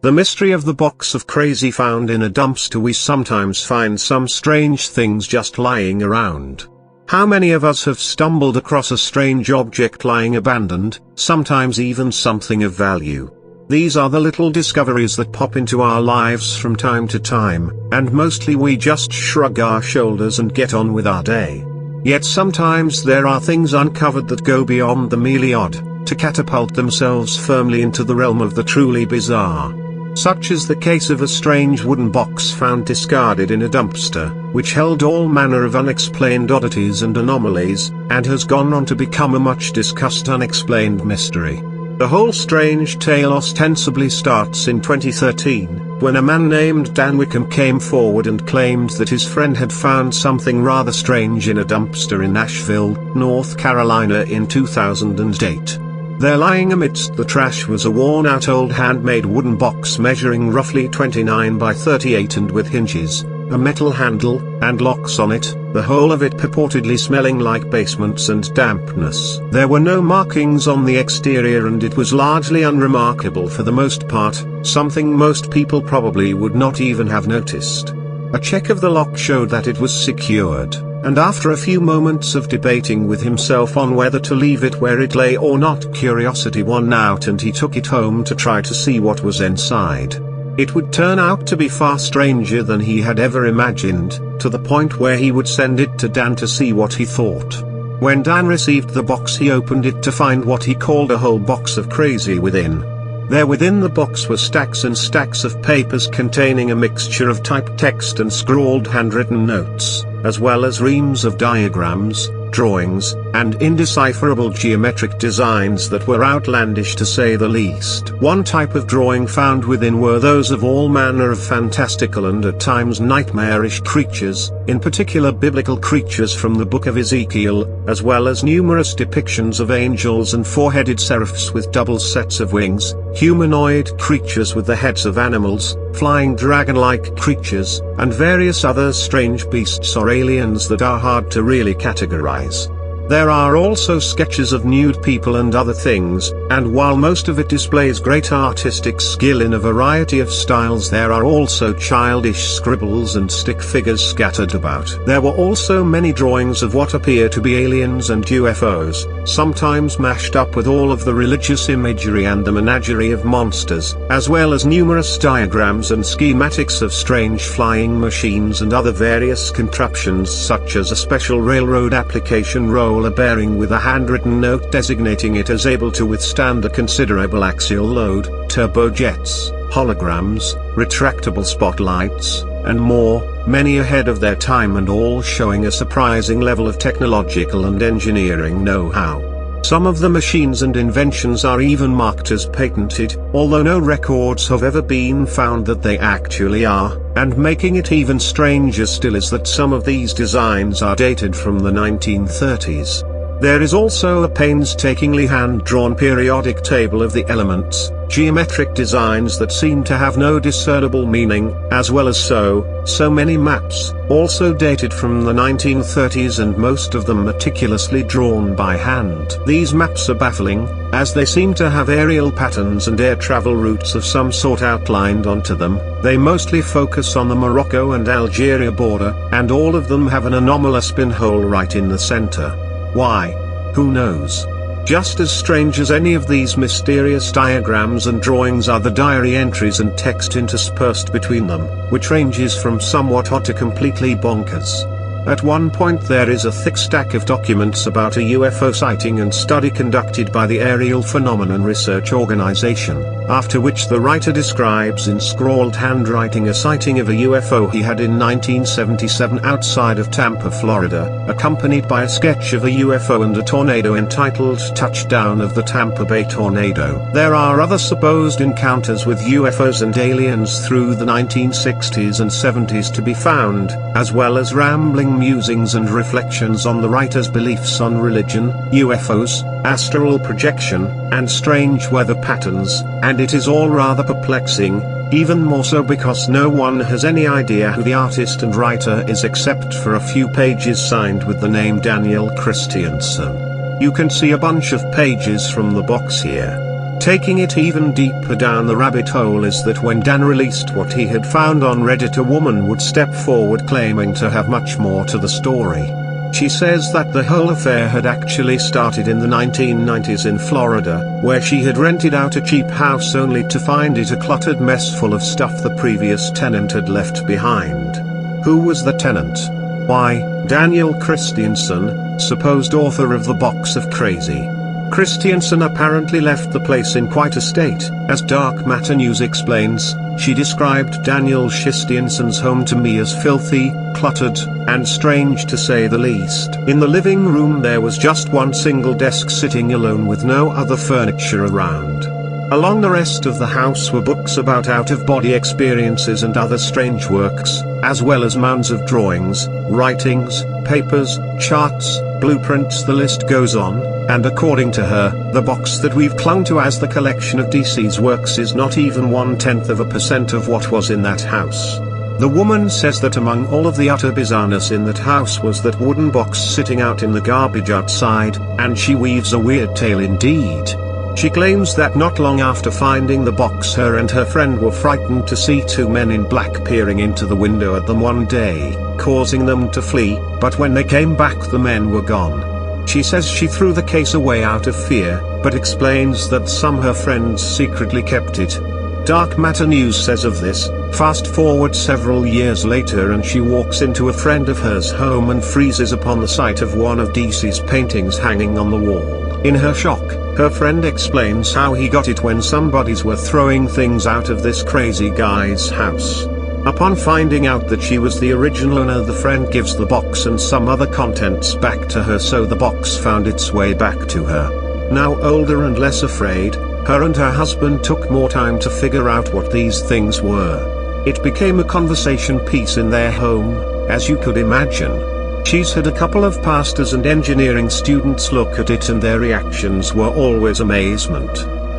The mystery of the box of crazy found in a dumpster. We sometimes find some strange things just lying around. How many of us have stumbled across a strange object lying abandoned, sometimes even something of value? These are the little discoveries that pop into our lives from time to time, and mostly we just shrug our shoulders and get on with our day. Yet sometimes there are things uncovered that go beyond the merely odd, to catapult themselves firmly into the realm of the truly bizarre. Such is the case of a strange wooden box found discarded in a dumpster, which held all manner of unexplained oddities and anomalies, and has gone on to become a much discussed unexplained mystery. The whole strange tale ostensibly starts in 2013, when a man named Dan Wickham came forward and claimed that his friend had found something rather strange in a dumpster in Asheville, North Carolina in 2008. There lying amidst the trash was a worn-out old handmade wooden box measuring roughly 29 by 38 and with hinges, a metal handle, and locks on it, the whole of it purportedly smelling like basements and dampness. There were no markings on the exterior and it was largely unremarkable for the most part, something most people probably would not even have noticed. A check of the lock showed that it was secured, and after a few moments of debating with himself on whether to leave it where it lay or not, curiosity won out and he took it home to try to see what was inside. It would turn out to be far stranger than he had ever imagined, to the point where he would send it to Dan to see what he thought. When Dan received the box, he opened it to find what he called a whole box of crazy within. There within the box were stacks and stacks of papers containing a mixture of typed text and scrawled handwritten notes, as well as reams of diagrams, drawings, and indecipherable geometric designs that were outlandish to say the least. One type of drawing found within were those of all manner of fantastical and at times nightmarish creatures, in particular biblical creatures from the book of Ezekiel, as well as numerous depictions of angels and four-headed seraphs with double sets of wings, humanoid creatures with the heads of animals, flying dragon-like creatures, and various other strange beasts or aliens that are hard to really categorize. There are also sketches of nude people and other things, and while most of it displays great artistic skill in a variety of styles, there are also childish scribbles and stick figures scattered about. There were also many drawings of what appear to be aliens and UFOs, sometimes mashed up with all of the religious imagery and the menagerie of monsters, as well as numerous diagrams and schematics of strange flying machines and other various contraptions, such as a special railroad application roller bearing with a handwritten note designating it as able to withstand a considerable axial load, turbojets, holograms, retractable spotlights, and more, many ahead of their time and all showing a surprising level of technological and engineering know-how. Some of the machines and inventions are even marked as patented, although no records have ever been found that they actually are, and making it even stranger still is that some of these designs are dated from the 1930s. There is also a painstakingly hand-drawn periodic table of the elements, geometric designs that seem to have no discernible meaning, as well as so many maps, also dated from the 1930s and most of them meticulously drawn by hand. These maps are baffling, as they seem to have aerial patterns and air travel routes of some sort outlined onto them. They mostly focus on the Morocco and Algeria border, and all of them have an anomalous pinhole right in the center. Why? Who knows? Just as strange as any of these mysterious diagrams and drawings are the diary entries and text interspersed between them, which ranges from somewhat odd to completely bonkers. At one point there is a thick stack of documents about a UFO sighting and study conducted by the Aerial Phenomenon Research Organization, after which the writer describes in scrawled handwriting a sighting of a UFO he had in 1977 outside of Tampa, Florida, accompanied by a sketch of a UFO and a tornado entitled Touchdown of the Tampa Bay Tornado. There are other supposed encounters with UFOs and aliens through the 1960s and 70s to be found, as well as rambling musings and reflections on the writer's beliefs on religion, UFOs, astral projection, and strange weather patterns, and it is all rather perplexing, even more so because no one has any idea who the artist and writer is except for a few pages signed with the name Daniel Christiansen. You can see a bunch of pages from the box here. Taking it even deeper down the rabbit hole is that when Dan released what he had found on Reddit, a woman would step forward claiming to have much more to the story. She says that the whole affair had actually started in the 1990s in Florida, where she had rented out a cheap house only to find it a cluttered mess full of stuff the previous tenant had left behind. Who was the tenant? Why, Daniel Christiansen, supposed author of The Box of Crazy. Christiansen apparently left the place in quite a state. As Dark Matter News explains, she described Daniel Christiansen's home to me as filthy, cluttered, and strange to say the least. In the living room there was just one single desk sitting alone with no other furniture around. Along the rest of the house were books about out-of-body experiences and other strange works, as well as mounds of drawings, writings, papers, charts, blueprints, the list goes on. And according to her, the box that we've clung to as the collection of DC's works is not even 1/10% of what was in that house. The woman says that among all of the utter bizarreness in that house was that wooden box sitting out in the garbage outside, and she weaves a weird tale indeed. She claims that not long after finding the box, her and her friend were frightened to see two men in black peering into the window at them one day, causing them to flee, but when they came back the men were gone. She says she threw the case away out of fear, but explains that some her friends secretly kept it. Dark Matter News says of this, fast forward several years later and she walks into a friend of hers' home and freezes upon the sight of one of DC's paintings hanging on the wall. In her shock, her friend explains how he got it when some bodies were throwing things out of this crazy guy's house. Upon finding out that she was the original owner, the friend gives the box and some other contents back to her, so the box found its way back to her. Now older and less afraid, her and her husband took more time to figure out what these things were. It became a conversation piece in their home, as you could imagine. She's had a couple of pastors and engineering students look at it and their reactions were always amazement.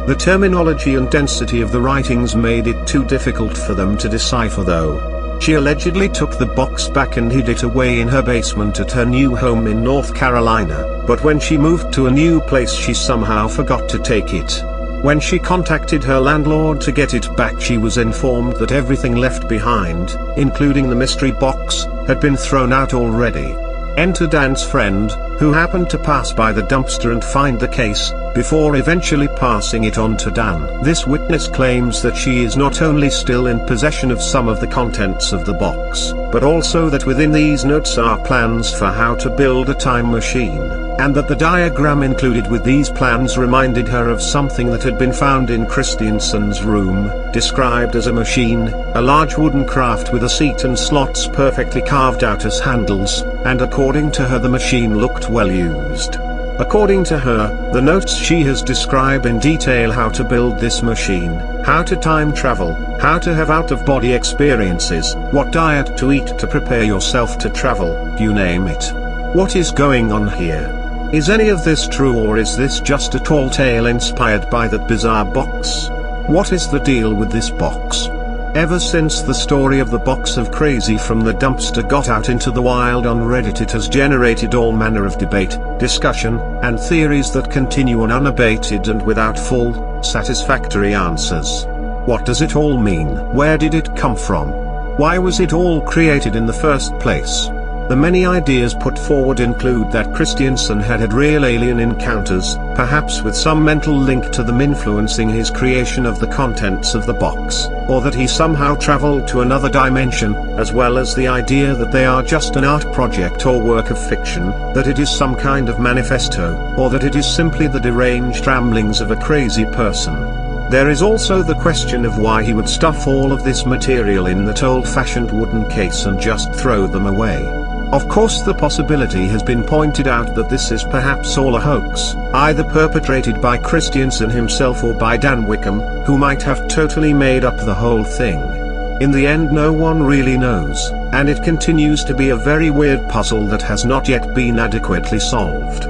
The terminology and density of the writings made it too difficult for them to decipher though. She allegedly took the box back and hid it away in her basement at her new home in North Carolina, but when she moved to a new place she somehow forgot to take it. When she contacted her landlord to get it back, she was informed that everything left behind, including the mystery box, had been thrown out already. Enter Dan's friend, who happened to pass by the dumpster and find the case, before eventually passing it on to Dan. This witness claims that she is not only still in possession of some of the contents of the box, but also that within these notes are plans for how to build a time machine, and that the diagram included with these plans reminded her of something that had been found in Christiansen's room, described as a machine, a large wooden craft with a seat and slots perfectly carved out as handles, and according to her the machine looked well used. According to her, the notes she has described in detail how to build this machine, how to time travel, how to have out-of-body experiences, what diet to eat to prepare yourself to travel, you name it. What is going on here? Is any of this true, or is this just a tall tale inspired by that bizarre box? What is the deal with this box? Ever since the story of the box of crazy from the dumpster got out into the wild on Reddit, it has generated all manner of debate, discussion, and theories that continue on unabated and without full, satisfactory answers. What does it all mean? Where did it come from? Why was it all created in the first place? The many ideas put forward include that Christiansen had real alien encounters, perhaps with some mental link to them influencing his creation of the contents of the box, or that he somehow traveled to another dimension, as well as the idea that they are just an art project or work of fiction, that it is some kind of manifesto, or that it is simply the deranged ramblings of a crazy person. There is also the question of why he would stuff all of this material in that old-fashioned wooden case and just throw them away. Of course, the possibility has been pointed out that this is perhaps all a hoax, either perpetrated by Christiansen himself or by Dan Wickham, who might have totally made up the whole thing. In the end, no one really knows, and it continues to be a very weird puzzle that has not yet been adequately solved.